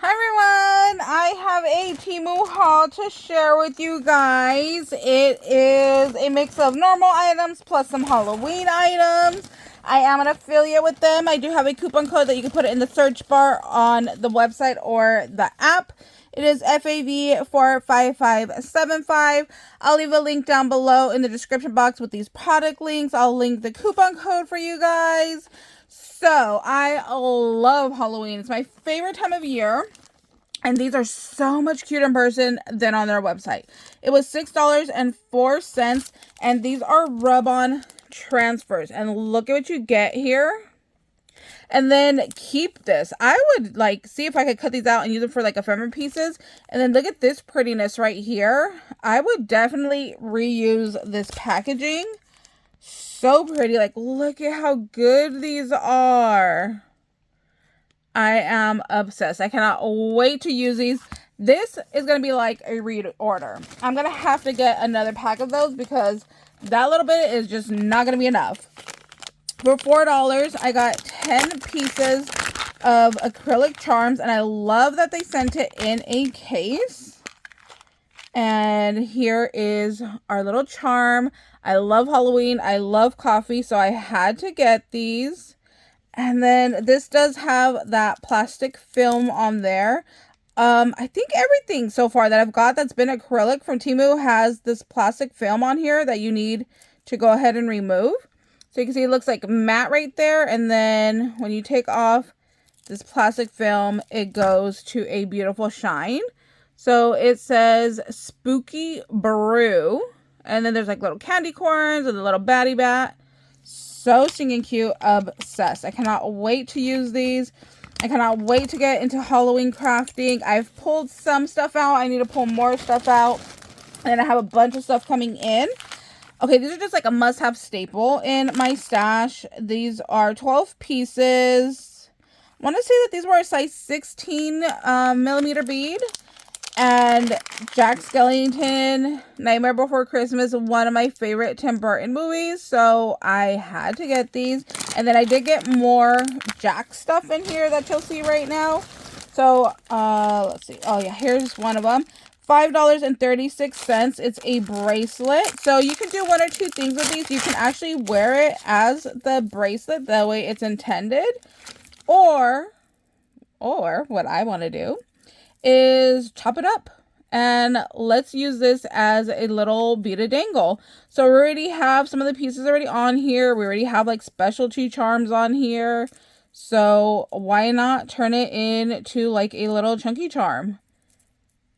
Hi everyone, I have a Temu haul to share with you guys. It is a mix of normal items plus some Halloween items. I am an affiliate with them. I do have a coupon code that you can put it in the search bar on the website or the app. It is fav45575. I'll leave a link down below in the description box with these product links. I'll link the coupon code for you guys. So, I love Halloween. It's my favorite time of year. And these are so much cuter in person than on their website. It was $6.04. And these are rub-on transfers. And look at what you get here. And then keep this. I would see if I could cut these out and use them for ephemera pieces. And then look at this prettiness right here. I would definitely reuse this packaging. So pretty. Look at how good these are. I am obsessed. I cannot wait to use these. This is going to be like a reorder. I'm going to have to get another pack of those because that little bit is just not going to be enough. For $4, I got 10 pieces of Acrylic Charms. And I love that they sent it in a case. And here is our little charm. I love Halloween. I love coffee. So I had to get these. And then this does have that plastic film on there. I think everything so far that I've got that's been acrylic from Temu has this plastic film on here that you need to go ahead and remove. So you can see it looks like matte right there. And then when you take off this plastic film, it goes to a beautiful shine. So it says Spooky Brew. And then there's little candy corns and the little batty bat. So stinking cute. Obsessed. I cannot wait to use these. I cannot wait to get into Halloween crafting. I've pulled some stuff out. I need to pull more stuff out. And I have a bunch of stuff coming in. Okay, these are just a must-have staple in my stash. These are 12 pieces. I want to say that these were a size 16 millimeter bead. And Jack Skellington, Nightmare Before Christmas, one of my favorite Tim Burton movies. So I had to get these. And then I did get more Jack stuff in here that you'll see right now. So let's see. Oh yeah, here's one of them. $5.36. It's a bracelet. So you can do one or two things with these. You can actually wear it as the bracelet. That way it's intended. Or what I want to do is chop it up and let's use this as a little beaded dangle. So we already have some of the pieces already on here. We already have specialty charms on here. So why not turn it into a little chunky charm?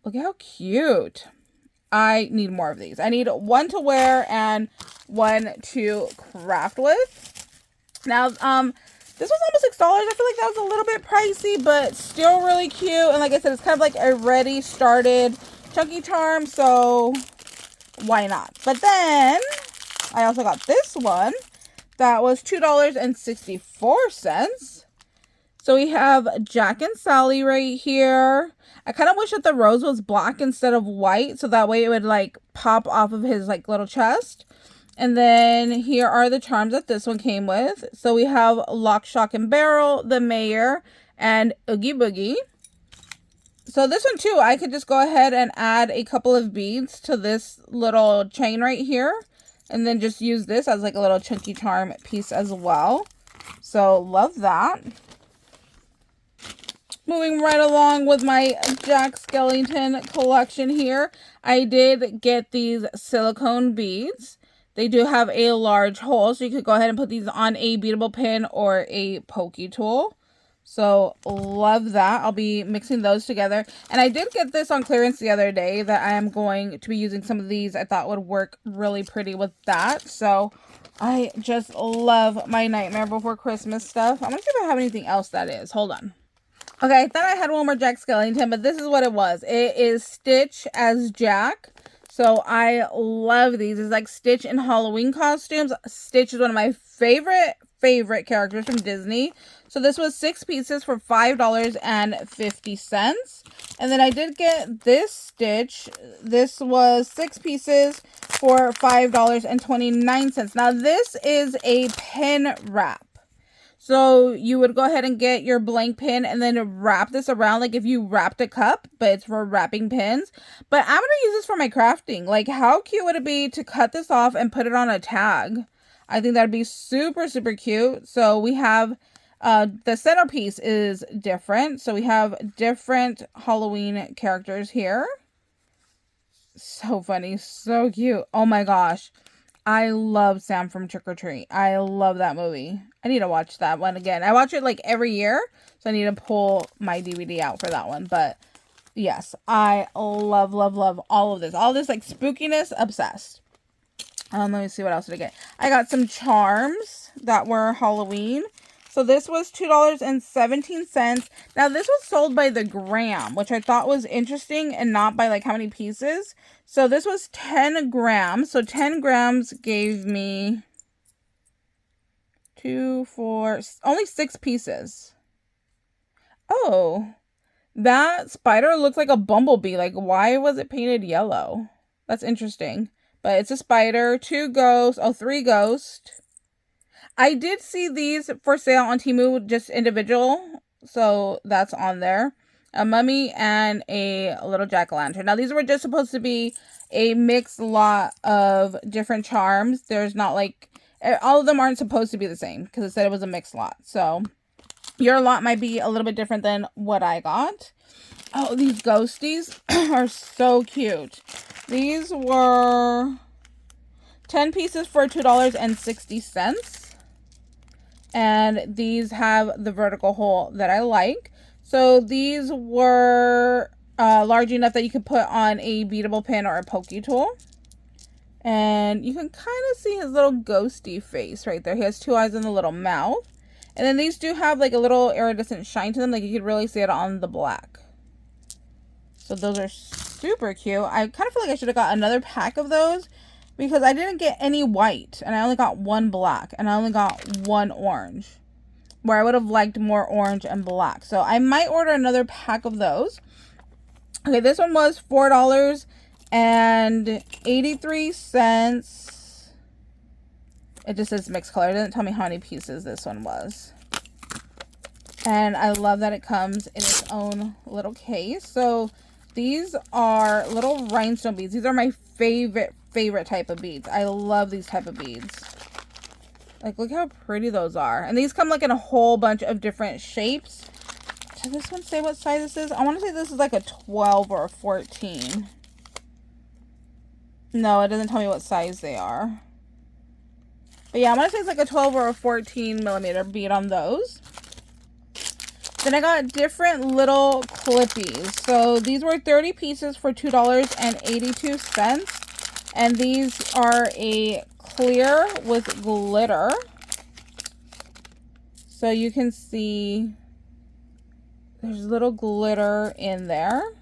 Look at how cute. I need more of these. I need one to wear and one to craft with. Now, this was almost $6. I feel like that was a little bit pricey, but still really cute. And like I said, it's kind of a ready started chunky charm, so why not? But then I also got this one that was $2.64. So we have Jack and Sally right here. I kind of wish that the rose was black instead of white, so that way it would pop off of his little chest. And then here are the charms that this one came with. So we have Lock, Shock, and Barrel, the Mayor, and Oogie Boogie. So this one too, I could just go ahead and add a couple of beads to this little chain right here. And then just use this as a little chunky charm piece as well. So love that. Moving right along with my Jack Skellington collection here. I did get these silicone beads. They do have a large hole, so you could go ahead and put these on a beadable pin or a Pokie tool. So, love that. I'll be mixing those together. And I did get this on clearance the other day that I am going to be using some of these. I thought would work really pretty with that. So, I just love my Nightmare Before Christmas stuff. I'm going to see if I have anything else that is. Hold on. Okay, I thought I had one more Jack Skellington, but this is what it was. It is Stitch as Jack. So I love these. It's Stitch in Halloween costumes. Stitch is one of my favorite characters from Disney. So this was 6 pieces for $5.50. And then I did get this Stitch. This was 6 pieces for $5.29. Now this is a pin wrap. So you would go ahead and get your blank pin and then wrap this around like if you wrapped a cup, but it's for wrapping pins. But I'm going to use this for my crafting. Like, how cute would it be to cut this off and put it on a tag? I think that'd be super, super cute. So we have the centerpiece is different. So we have different Halloween characters here. So funny, so cute. Oh my gosh. I love Sam from Trick or Treat. I love that movie. I need to watch that one again. I watch it like every year, so I need to pull my DVD out for that one. But yes, I love, love, love all of this. All this like spookiness, obsessed. Let me see what else did I get. I got some charms that were Halloween. So this was $2.17. Now this was sold by the gram, which I thought was interesting and not by like how many pieces. So this was 10 grams. So 10 grams gave me 2, 4, only 6 pieces. Oh, that spider looks like a bumblebee. Like, why was it painted yellow? That's interesting. But it's a spider, 2 ghosts, 3 ghosts. I did see these for sale on Temu, just individual. So that's on there. A mummy and a little jack-o'-lantern. Now these were just supposed to be a mixed lot of different charms. There's not like, all of them aren't supposed to be the same because it said it was a mixed lot. So your lot might be a little bit different than what I got. Oh, these ghosties are so cute. These were 10 pieces for $2.60. And these have the vertical hole that I like. So these were large enough that you could put on a beadable pin or a Pokie tool. And you can kind of see his little ghosty face right there. He has 2 eyes and a little mouth. And then these do have like a little iridescent shine to them. Like you could really see it on the black. So those are super cute. I kind of feel like I should have got another pack of those, because I didn't get any white, and I only got 1 black, and I only got 1 orange, where I would have liked more orange and black. So I might order another pack of those. Okay, this one was $4.83. It just says mixed color. It doesn't tell me how many pieces this one was. And I love that it comes in its own little case. So these are little rhinestone beads. These are my favorite type of beads. I love these type of beads. Like, look how pretty those are. And these come like in a whole bunch of different shapes. Does this one say what size this is? I want to say this is like a 12 or a 14. No, it doesn't tell me what size they are. But yeah, I want to say it's like a 12 or a 14 millimeter bead on those. Then I got different little Clippies. So these were 30 pieces for $2.82. And these are a clear with glitter. So you can see there's little glitter in there.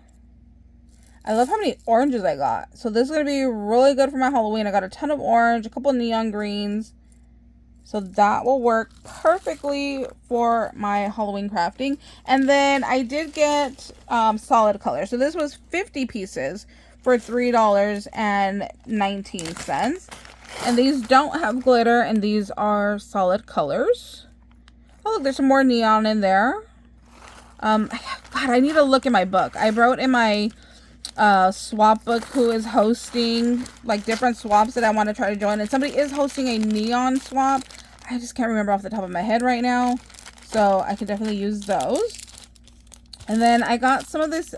I love how many oranges I got. So this is going to be really good for my Halloween. I got a ton of orange, a couple neon greens. So that will work perfectly for my Halloween crafting. And then I did get solid color. So this was 50 pieces for $3.19. And these don't have glitter, and these are solid colors. Oh, look, there's some more neon in there. God, I need to look in my book. I wrote in my swap book who is hosting like different swaps that I want to try to join, and somebody is hosting a neon swap. I just can't remember off the top of my head right now, so I can definitely use those. And then I got some of this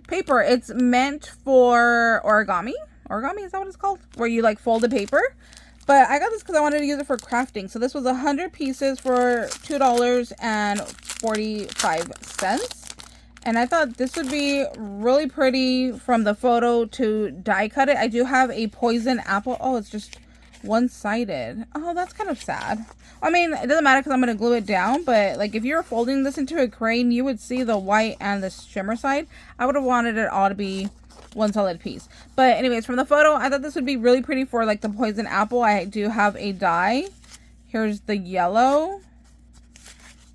paper. It's meant for origami. Origami, is that what it's called? Where you like fold the paper. But I got this because I wanted to use it for crafting. So this was 100 pieces for $2.45. And I thought this would be really pretty from the photo to die cut it. I do have a poison apple. Oh, it's just one-sided. Oh, that's kind of sad. I mean, it doesn't matter because I'm going to glue it down. But like if you're folding this into a crane, you would see the white and the shimmer side. I would have wanted it all to be one solid piece. But anyways, from the photo, I thought this would be really pretty for like the poison apple. I do have a die. Here's the yellow.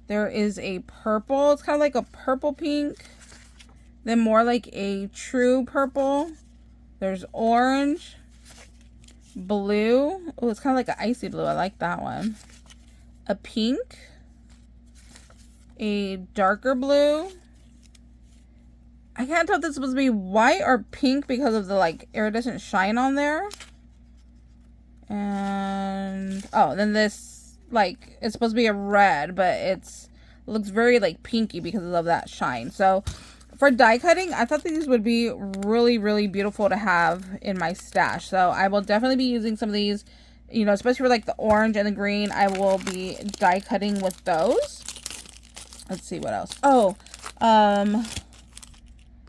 There is a purple. It's kind of like a purple pink. Then more like a true purple. There's orange. Blue. Oh, it's kind of like an icy blue. I like that one. A pink. a darker blue. I can't tell if this is supposed to be white or pink because of the like iridescent shine on there. And oh, then this like it's supposed to be a red, but it looks very like pinky because of that shine. So for die cutting, I thought these would be really, really beautiful to have in my stash. So I will definitely be using some of these, you know, especially for like the orange and the green. I will be die cutting with those. Let's see what else. Oh, I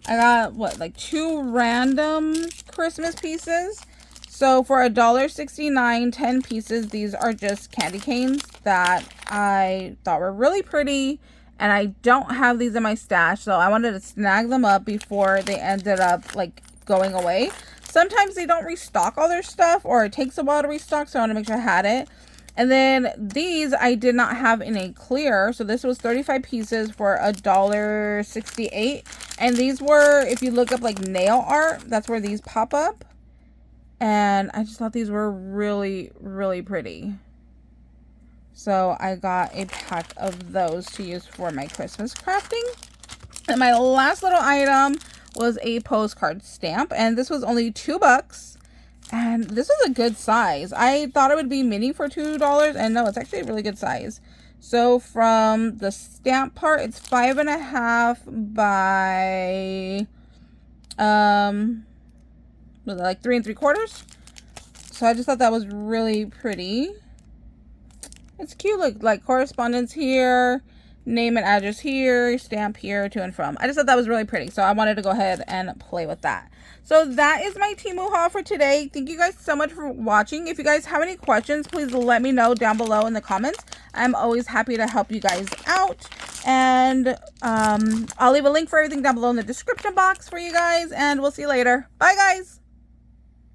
got what, like 2 random Christmas pieces. So for $1.69, 10 pieces, these are just candy canes that I thought were really pretty. And I don't have these in my stash, so I wanted to snag them up before they ended up like going away. Sometimes they don't restock all their stuff, or it takes a while to restock, so I want to make sure I had it. And then these I did not have in a clear, so this was 35 pieces for $1.68. And these were, if you look up like nail art, that's where these pop up. And I just thought these were really, really pretty. So I got a pack of those to use for my Christmas crafting. And my last little item was a postcard stamp. And this was only $2. And this was a good size. I thought it would be mini for $2. And no, it's actually a really good size. So from the stamp part, it's 5.5 by, was it like 3 3/4? So I just thought that was really pretty. It's cute, like correspondence here, name and address here, stamp here, to and from. I just thought that was really pretty, so I wanted to go ahead and play with that. So that is my Temu haul for today. Thank you guys so much for watching. If you guys have any questions, please let me know down below in the comments. I'm always happy to help you guys out. And I'll leave a link for everything down below in the description box for you guys, and we'll see you later. Bye, guys.